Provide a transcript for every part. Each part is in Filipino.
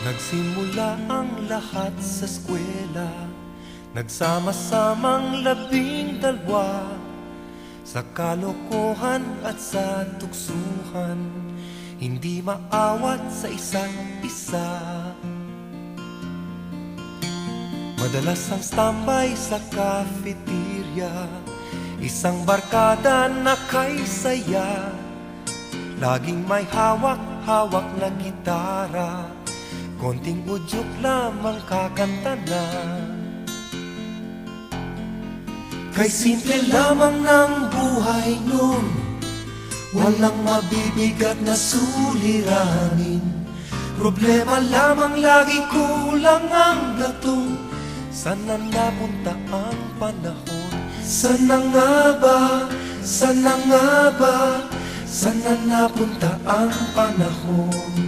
Nagsimula ang lahat sa eskwela, nagsama-samang 12 sa kalokohan at sa tuksuhan, hindi maawat sa isa't isa. Madalas ang standby sa cafeteria, isang barkada na kay saya, laging may hawak-hawak na gitara, konting udyok lamang kakanta na. Kay simple lamang ng buhay nun, walang mabibigat na suliranin. Problema lamang lagi kulang ang gatong, sana napunta ang panahon. Sana nga ba, sana nga ba, sana napunta ang panahon.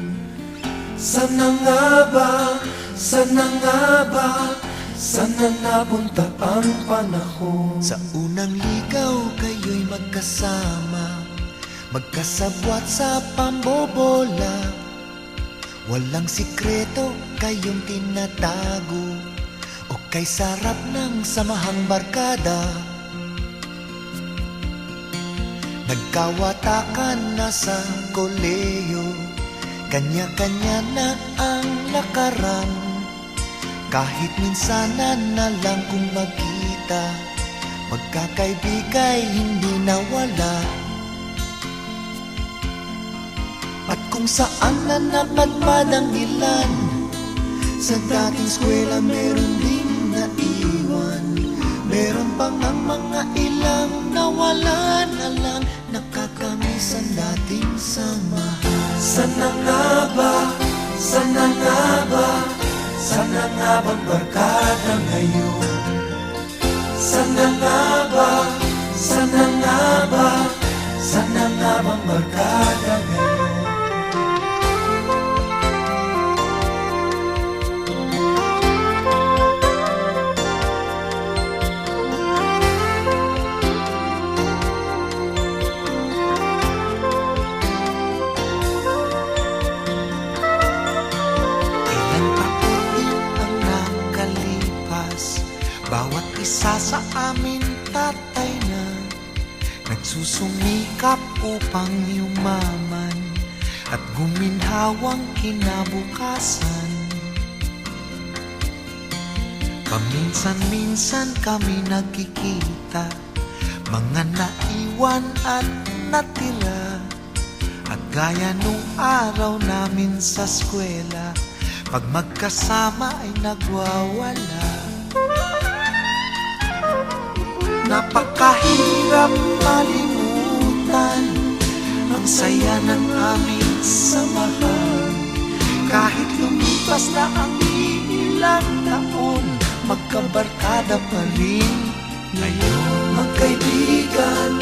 Sana nga ba, sana nga ba, sana napunta ang panahon. Sa unang ligaw kayo'y magkasama, magkasabwat sa pambobola. Walang sikreto kayong tinatago, o kay sarap ng samahang barkada. Nagkawatakan na sa koleyo, kanya-kanya na ang lakaran. Kahit minsanan na lang kung magkita, magkakaibigay hindi nawala. At kung saan na napadpad ang ilan, sa dating eskwela meron ding naiwan. Meron pang ang mga ilang nawala na lang, nakakamiss ang dating samahan. Sana nga ba, sana nga ba, sana nga bang barkada ngayon? Sana nga ba, sana nga ba, sana nga bang barkada ngayon? Bawat isa sa amin tatay na nagsusumikap upang yumaman at guminhawang kinabukasan. Paminsan-minsan kami nagkikita, mga naiwan at natira. At gaya nung araw namin sa eskwela, pag magkasama ay nagwawala. Napakahirap malimutan ang saya ng aming samahan. Kahit lumipas na ang ilang taon, magkabarkada pa rin ngayon. Magkaibigan,